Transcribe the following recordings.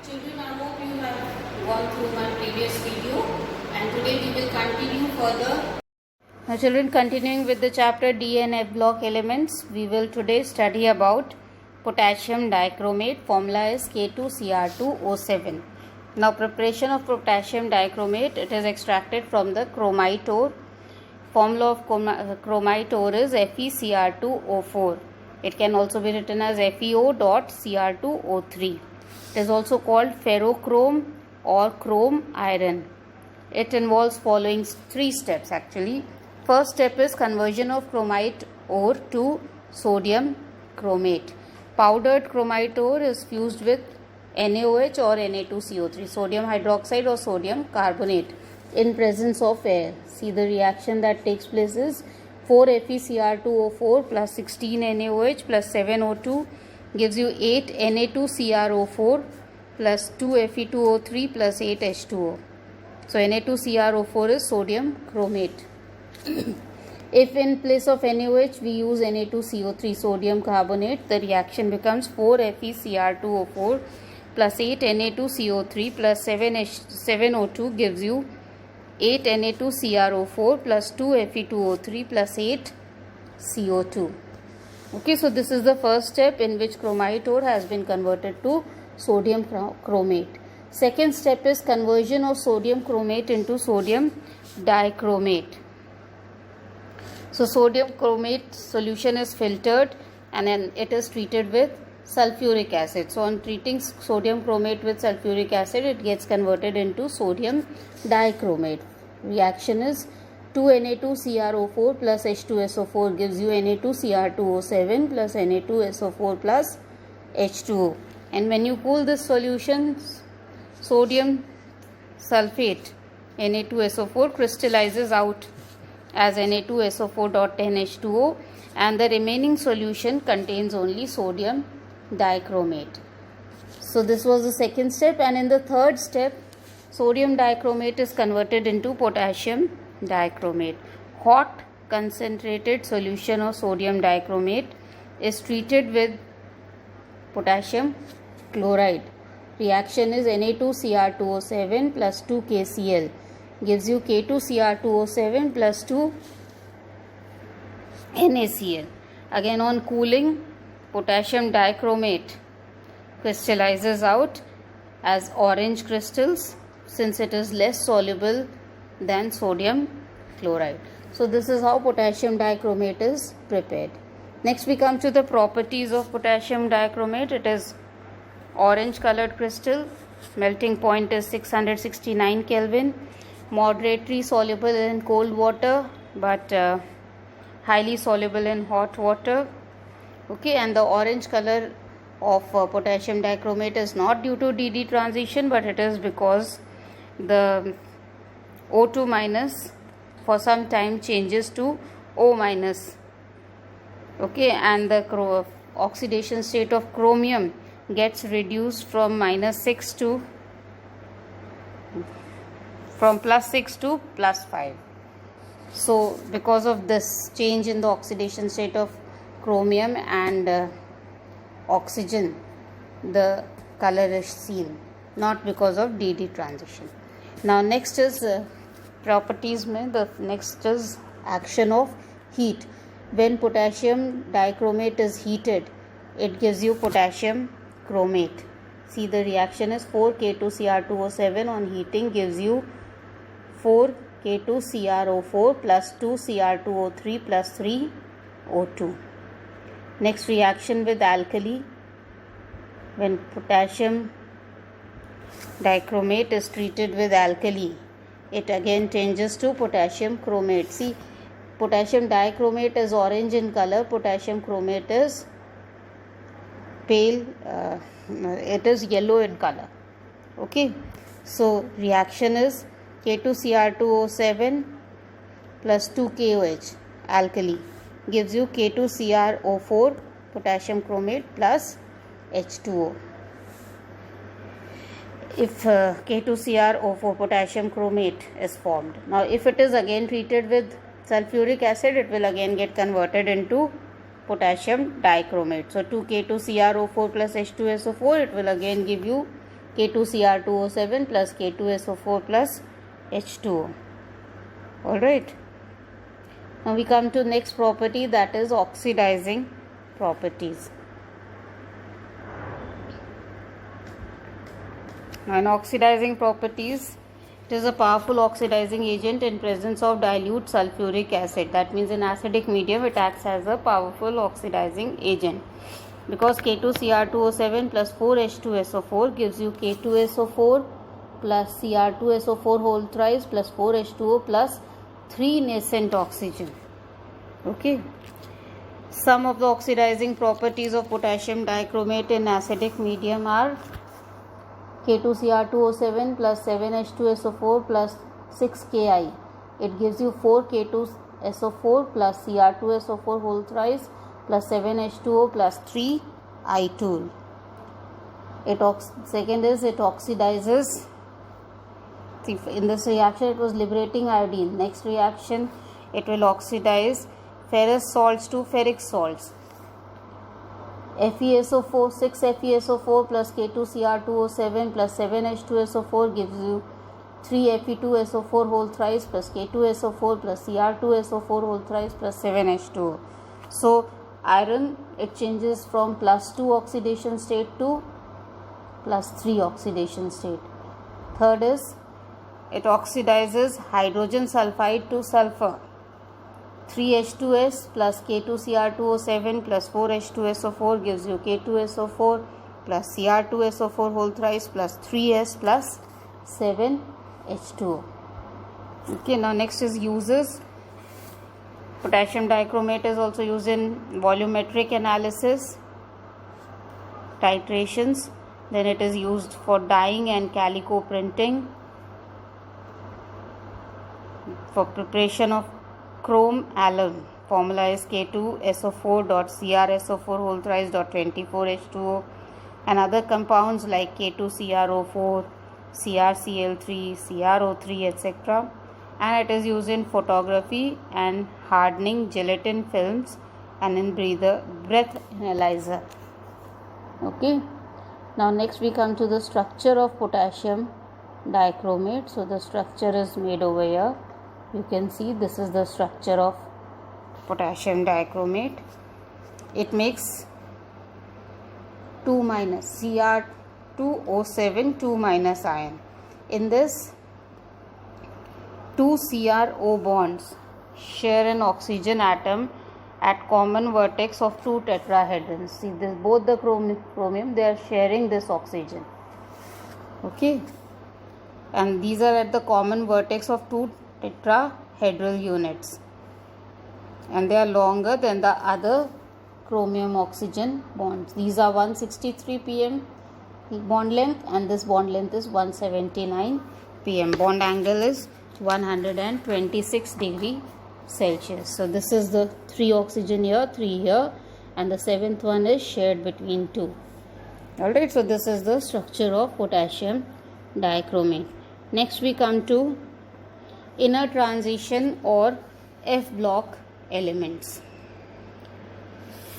Children, I hope you have gone through my previous video, and today we will continue further. Now children, continuing with the chapter D and F block elements, we will today study about potassium dichromate. Formula is K2Cr2O7. Now preparation of potassium dichromate, it is extracted from the chromite ore. Formula of chromite ore is FeCr2O4. It can also be written as FeO.Cr2O3. It is also called ferrochrome or chrome iron. It involves following three steps actually. First step is conversion of chromite ore to sodium chromate. Powdered chromite ore is fused with NaOH or Na2CO3, sodium hydroxide or sodium carbonate, in presence of air. See, the reaction that takes place is 4 FeCr2O4 plus 16 NaOH plus 7 O2 gives you 8 Na2CrO4 plus 2 Fe2O3 plus 8 H2O. So Na2CrO4 is sodium chromate. If in place of NaOH we use Na2CO3 sodium carbonate, the reaction becomes 4 FeCr2O4 plus 8 Na2CO3 plus 7 O2 gives you 8 Na2CrO4 plus 2 Fe2O3 plus 8 CO2. Okay, so this is the first step in which chromite ore has been converted to sodium chromate. Second step is conversion of sodium chromate into sodium dichromate. So sodium chromate solution is filtered and then it is treated with sulfuric acid. So on treating sodium chromate with sulfuric acid, it gets converted into sodium dichromate. Reaction is 2 Na2CrO4 plus H2SO4 gives you Na2Cr2O7 plus Na2SO4 plus H2O. And when you cool this solution, sodium sulfate Na2SO4 crystallizes out as Na2SO4.10H2O, and the remaining solution contains only sodium dichromate. So this was the second step, and in the third step, sodium dichromate is converted into potassium dichromate. Hot concentrated solution of sodium dichromate is treated with potassium chloride. Reaction is Na2Cr2O7 plus 2 KCl gives you K2Cr2O7 plus 2 NaCl. Again on cooling, potassium dichromate crystallizes out as orange crystals since it is less soluble than sodium chloride. So this is how potassium dichromate is prepared. Next we come to the properties of potassium dichromate. It is orange colored crystal. Melting point is 669 Kelvin. Moderately soluble in cold water but highly soluble in hot water. Okay, and the orange color of potassium dichromate is not due to DD transition, but it is because the O2 minus for some time changes to O minus. Okay, and the oxidation state of chromium gets reduced from -6 to +6 to +5. So because of this change in the oxidation state of chromium and oxygen, the color is seen, not because of DD transition. Now next is properties mein, the next is action of heat. When potassium dichromate is heated, it gives you potassium chromate. See, the reaction is 4 K2Cr2O7 on heating gives you 4 K2CrO4 plus 2 Cr2O3 plus 3 O2. Next reaction with alkali. When potassium dichromate is treated with alkali, it again changes to potassium chromate. See, potassium dichromate is orange in color, potassium chromate is pale, it is yellow in color. Okay, so reaction is K2Cr2O7 plus 2 KOH alkali gives you K2CrO4 potassium chromate plus H2O. If K2CrO4 potassium chromate is formed. Now if it is again treated with sulfuric acid, it will again get converted into potassium dichromate. So 2K2CrO4 plus H2SO4, it will again give you K2Cr2O7 plus K2SO4 plus H2O. Alright. Now we come to next property, that is oxidizing properties. Now in oxidizing properties, it is a powerful oxidizing agent in presence of dilute sulfuric acid. That means in acidic medium it acts as a powerful oxidizing agent. Because K2Cr2O7 plus 4H2SO4 gives you K2SO4 plus Cr2SO4 whole thrice plus 4H2O plus 3 nascent oxygen. Okay. Some of the oxidizing properties of potassium dichromate in acidic medium are K2Cr2O7 plus 7H2SO4 plus 6Ki. It gives you 4K2SO4 plus Cr2SO4 whole thrice plus 7H2O plus 3 I2. Second is it oxidizes. See, in this reaction it was liberating iodine. Next reaction it will oxidize ferrous salts to ferric salts. FeSO4, 6FeSO4 plus K2Cr2O7 plus 7H2SO4 gives you 3Fe2SO4 whole thrice plus K2SO4 plus Cr2SO4 whole thrice plus 7H2O. So iron, it changes from plus 2 oxidation state to plus 3 oxidation state. Third is it oxidizes hydrogen sulfide to sulfur. 3H2S plus K2Cr2O7 plus 4H2SO4 gives you K2SO4 plus Cr2SO4 whole thrice plus 3S plus 7H2O. Okay, now next is uses. Potassium dichromate is also used in volumetric analysis, titrations. Then it is used for dyeing and calico printing, for preparation of chrome alum. Formula is K2SO4.CrSO4 whole thrice .24H2O, and other compounds like K2CrO4, CrCl3, CrO3, etc. And it is used in photography and hardening gelatin films and in breath analyzer. Okay. Now next we come to the structure of potassium dichromate. So the structure is made over here. You can see this is the structure of potassium dichromate. It makes 2 minus Cr2O7 2 minus ion. In this, 2 CrO bonds share an oxygen atom at common vertex of 2 tetrahedrons. See this, both the chromium, they are sharing this oxygen. Okay, and these are at the common vertex of 2 tetrahedral units, and they are longer than the other chromium oxygen bonds. These are 163 pm bond length, and this bond length is 179 pm. Bond angle is 126 degree Celsius. So this is the 3 oxygen here, 3 here, and the 7th one is shared between 2. Alright, so this is the structure of potassium dichromate. Next we come to inner transition or F block elements.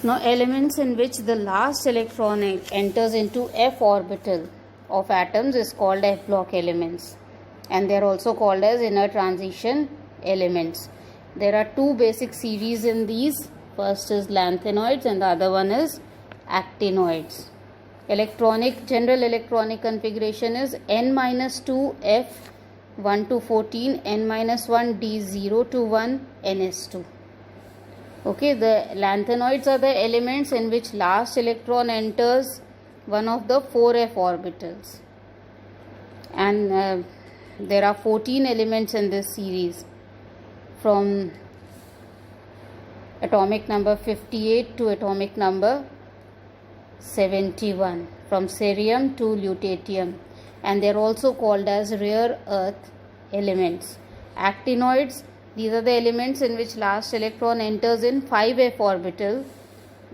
Now elements in which the last electron enters into F orbital of atoms is called F block elements, and they are also called as inner transition elements. There are 2 basic series in these. First is lanthanoids and the other one is actinoids. General electronic configuration is N-2 F 1 to 14, N-1 D 0 to 1 NS2. Okay, the lanthanoids are the elements in which last electron enters one of the 4f orbitals, and there are 14 elements in this series from atomic number 58 to atomic number 71, from cerium to lutetium, and they are also called as rare earth elements. Actinoids, these are the elements in which last electron enters in 5f orbital,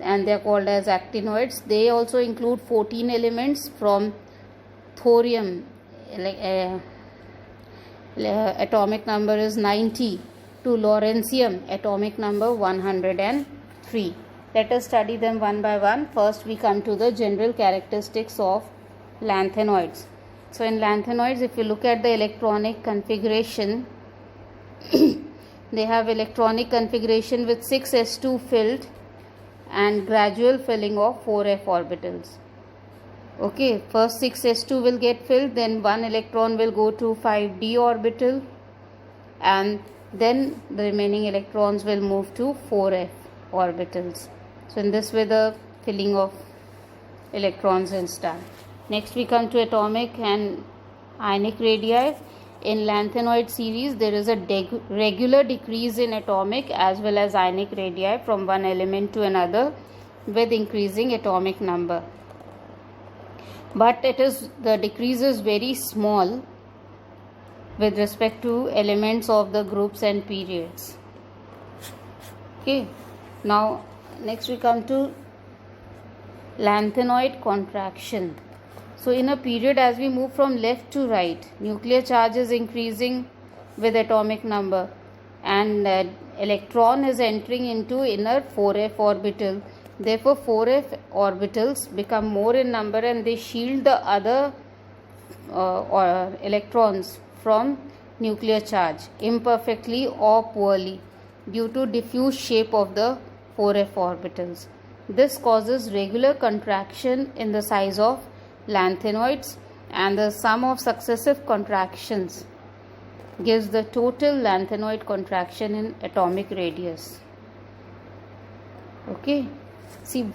and they are called as actinoids. They also include 14 elements from thorium, atomic number is 90, to lawrencium, atomic number 103. Let us study them one by one. First we come to the general characteristics of lanthanoids. So in lanthanoids, if you look at the electronic configuration, they have electronic configuration with 6s2 filled and gradual filling of 4f orbitals. Okay, first 6s2 will get filled, then one electron will go to 5d orbital, and then the remaining electrons will move to 4f orbitals. So in this way the filling of electrons is done. Next we come to atomic and ionic radii. In lanthanoid series, there is a regular decrease in atomic as well as ionic radii from one element to another with increasing atomic number. But the decrease is very small with respect to elements of the groups and periods. Okay, now next we come to lanthanoid contraction. So in a period, as we move from left to right, nuclear charge is increasing with atomic number, and electron is entering into inner 4f orbital. Therefore 4f orbitals become more in number and they shield the other electrons from nuclear charge imperfectly or poorly due to diffuse shape of the 4f orbitals. This causes regular contraction in the size of lanthanoids, and the sum of successive contractions gives the total lanthanoid contraction in atomic radius. Okay, see,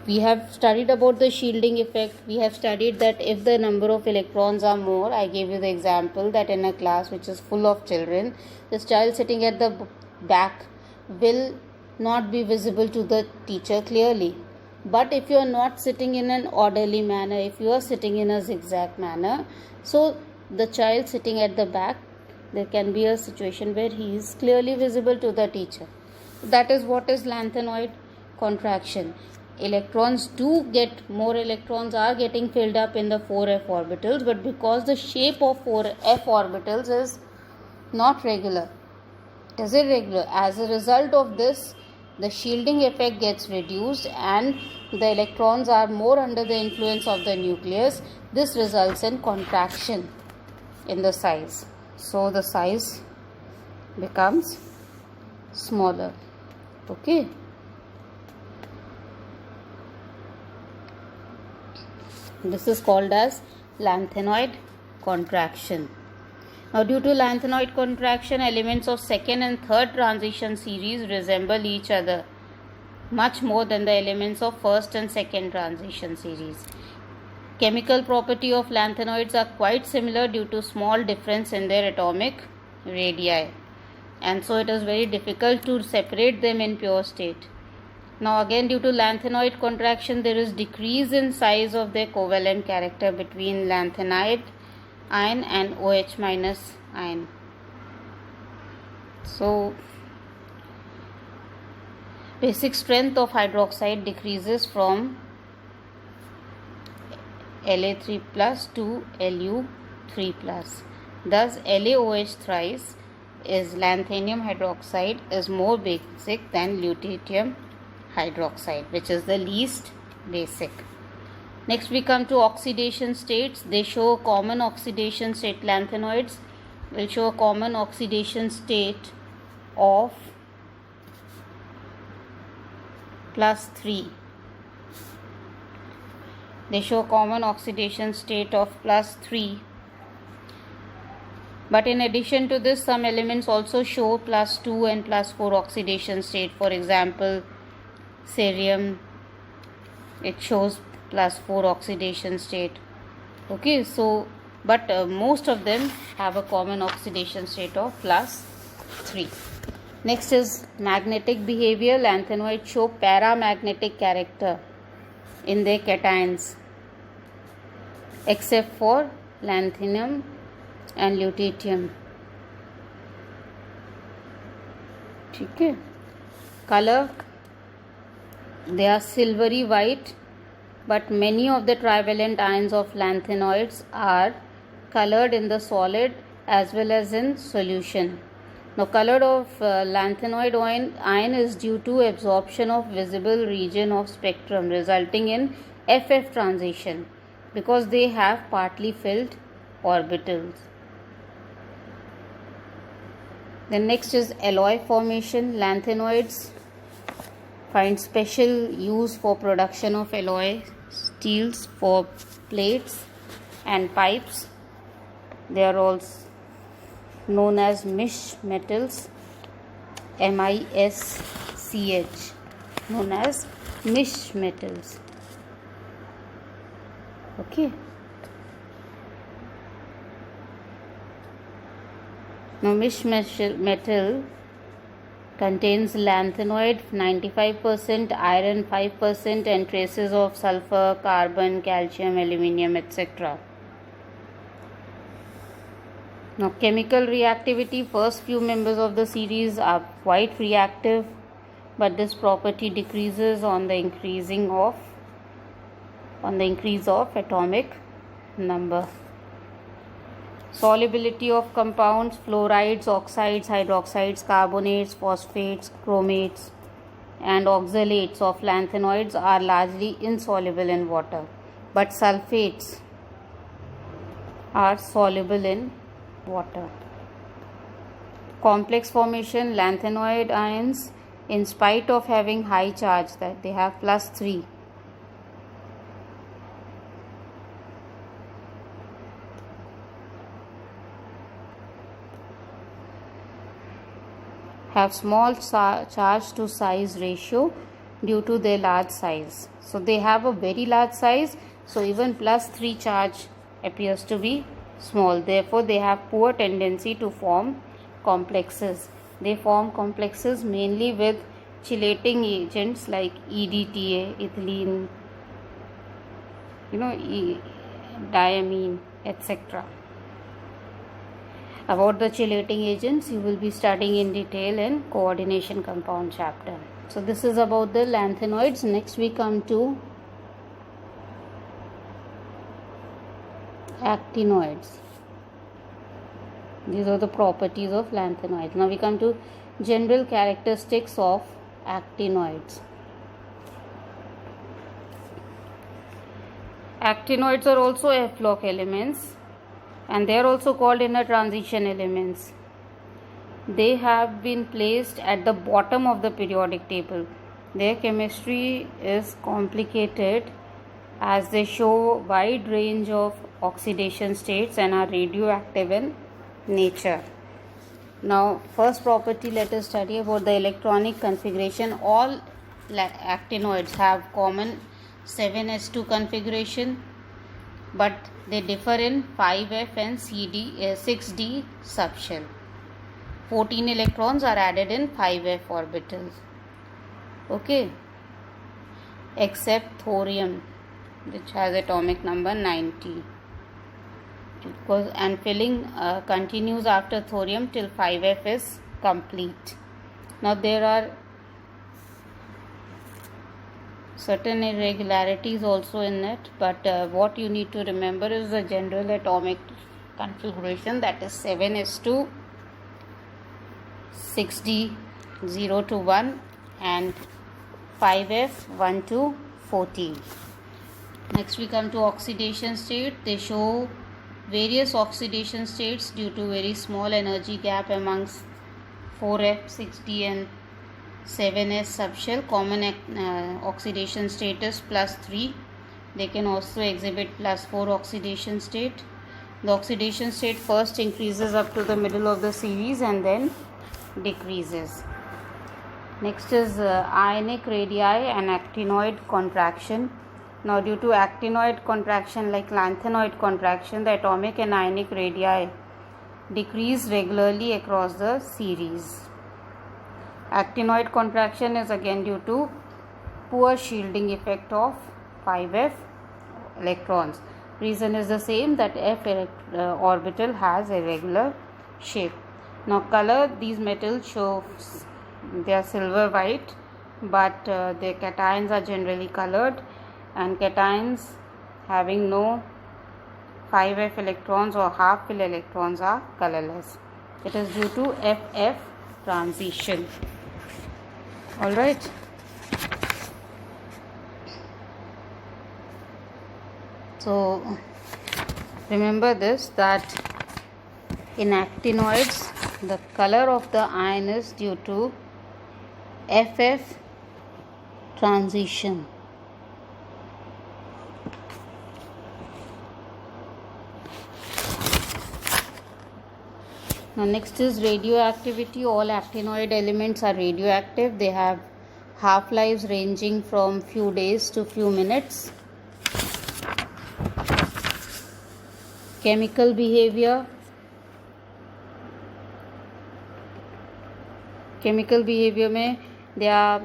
we have studied about the shielding effect. We have studied that if the number of electrons are more, I gave you the example that in a class which is full of children, this child sitting at the back will not be visible to the teacher clearly. But if you are not sitting in an orderly manner, if you are sitting in a zigzag manner, so the child sitting at the back, there can be a situation where he is clearly visible to the teacher. That is what is lanthanoid contraction. More electrons are getting filled up in the 4f orbitals, but because the shape of 4f orbitals is not regular, it is irregular. As a result of this, the shielding effect gets reduced and the electrons are more under the influence of the nucleus. This results in contraction in the size. So the size becomes smaller. Okay. This is called as lanthanoid contraction. Now, due to lanthanoid contraction, elements of second and third transition series resemble each other much more than the elements of first and second transition series. Chemical property of lanthanoids are quite similar due to small difference in their atomic radii, and so it is very difficult to separate them in pure state. Now again, due to lanthanoid contraction, there is decrease in size of their covalent character between lanthanide ion and OH minus ion. So basic strength of hydroxide decreases from La3 plus to Lu3 plus. Thus LaOH thrice is lanthanium hydroxide is more basic than lutetium hydroxide, which is the least basic. Next we come to oxidation states. They show a common oxidation state. Lanthanoids will show a common oxidation state of +3. They show common oxidation state of +3. But in addition to this, some elements also show +2 and +4 oxidation state. For example, cerium, it shows +4 oxidation state. Okay, so but most of them have a common oxidation state of +3. Next is magnetic behavior. Lanthanoids show paramagnetic character in their cations, except for lanthanum and lutetium. Okay. Color, they are silvery white, but many of the trivalent ions of lanthanoids are colored in the solid as well as in solution. Now, color of lanthanoid ion is due to absorption of visible region of spectrum resulting in FF transition because they have partly filled orbitals. The next is alloy formation. Lanthanoids find special use for production of alloy steels for plates and pipes. They are also known as misch metals, MISCH, known as misch metals. Okay. Now misch metal contains lanthanoid 95%, iron 5%, and traces of sulfur, carbon, calcium, aluminium, etc. Now chemical reactivity, first few members of the series are quite reactive, but this property decreases on the increase of atomic number. Solubility of compounds, fluorides, oxides, hydroxides, carbonates, phosphates, chromates, and oxalates of lanthanoids are largely insoluble in water, but sulfates are soluble in water. Complex formation, lanthanoid ions, in spite of having high charge, that they have +3, have small charge to size ratio due to their large size. So they have a very large size, so even +3 charge appears to be small. Therefore they have poor tendency to form complexes. They form complexes mainly with chelating agents like EDTA, ethylene, diamine, etc. About the chelating agents, you will be studying in detail in coordination compound chapter. So this is about the lanthanoids. Next we come to actinoids. These are the properties of lanthanoids. Now we come to general characteristics of actinoids. Actinoids are also F-block elements, and they are also called inner transition elements. They have been placed at the bottom of the periodic table. Their chemistry is complicated as they show wide range of oxidation states and are radioactive in nature. Now, first property, let us study about the electronic configuration. All actinoids have common 7s2 configuration, but they differ in 5f and 6d subshell. 14 electrons are added in 5f orbitals. Okay, except thorium, which has atomic number 90. And filling continues after thorium till 5f is complete. Now there are certain irregularities also in it, but what you need to remember is the general atomic configuration, that is 7s2, 6d 0 to 1, and 5f 1 to 14. Next we come to oxidation state. They show various oxidation states due to very small energy gap amongst 4f, 6d and 7s subshell. Common oxidation state is +3. They can also exhibit +4 oxidation state. The oxidation state first increases up to the middle of the series and then decreases. Next is ionic radii and actinoid contraction. Now due to actinoid contraction like lanthanoid contraction, the atomic and ionic radii decrease regularly across the series. Actinoid contraction is again due to poor shielding effect of 5f electrons. Reason is the same, that f orbital has a regular shape. Now color, these metals show they are silver white, but their cations are generally colored, and cations having no 5f electrons or half fill electrons are colorless. It is due to FF transition. All right. So remember this, that in actinoids the color of the ion is due to FF transition. Now next is radioactivity. All actinoid elements are radioactive. They have half-lives ranging from few days to few minutes. Chemical behavior. Chemical behavior में they are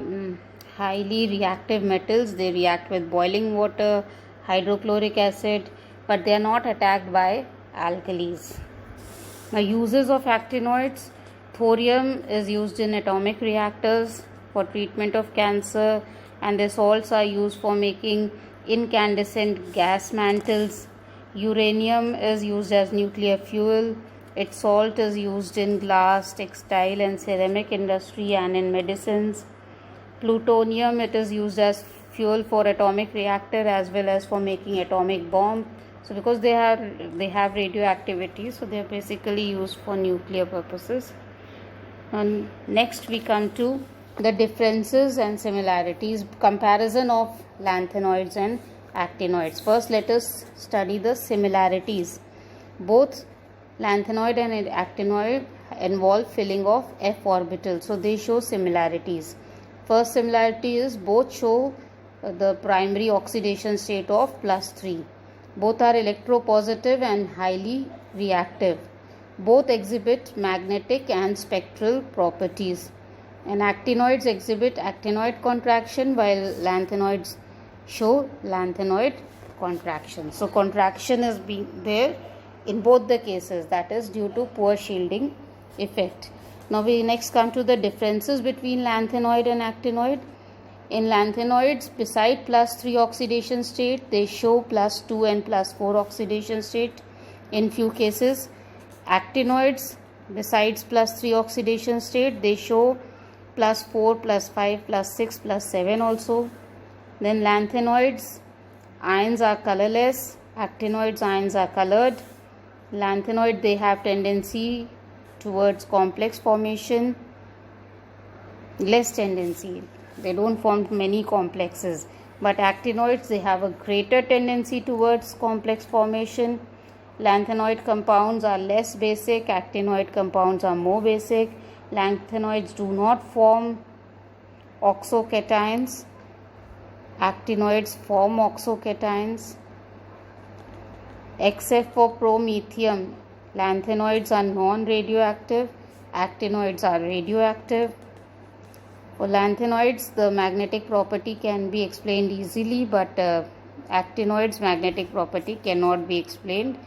highly reactive metals. They react with boiling water, hydrochloric acid, but they are not attacked by alkalis. Now uses of actinoids. Thorium is used in atomic reactors for treatment of cancer, and the salts are used for making incandescent gas mantles. Uranium is used as nuclear fuel. Its salt is used in glass, textile and ceramic industry and in medicines. Plutonium, it is used as fuel for atomic reactor as well as for making atomic bomb. So because they have radioactivity, so they are basically used for nuclear purposes. And next we come to the differences and similarities, comparison of lanthanoids and actinoids. First, let us study the similarities. Both lanthanoid and actinoid involve filling of f orbital, so they show similarities. First similarity is both show the primary oxidation state of +3. Both are electropositive and highly reactive. Both exhibit magnetic and spectral properties. And actinoids exhibit actinoid contraction while lanthanoids show lanthanoid contraction. So contraction is being there in both the cases, that is due to poor shielding effect. Now we next come to the differences between lanthanoid and actinoid. In lanthanoids, beside +3 oxidation state, they show +2 and +4 oxidation state in few cases. Actinoids, besides +3 oxidation state, they show +4, +5, +6, +7 also. Then lanthanoids, ions are colorless. Actinoids, ions are colored. Lanthanoid, they have tendency towards complex formation, less tendency. They don't form many complexes. But actinoids, they have a greater tendency towards complex formation. Lanthanoid compounds are less basic. Actinoid compounds are more basic. Lanthanoids do not form oxocations. Actinoids form oxocations. Except for promethium, lanthanoids are non-radioactive. Actinoids are radioactive. For lanthanoids, the magnetic property can be explained easily, but actinoids' magnetic property cannot be explained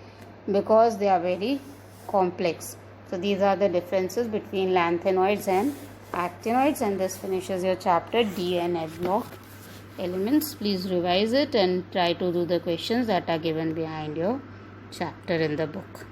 because they are very complex. So these are the differences between lanthanoids and actinoids, and this finishes your chapter D and F block elements. Please revise it and try to do the questions that are given behind your chapter in the book.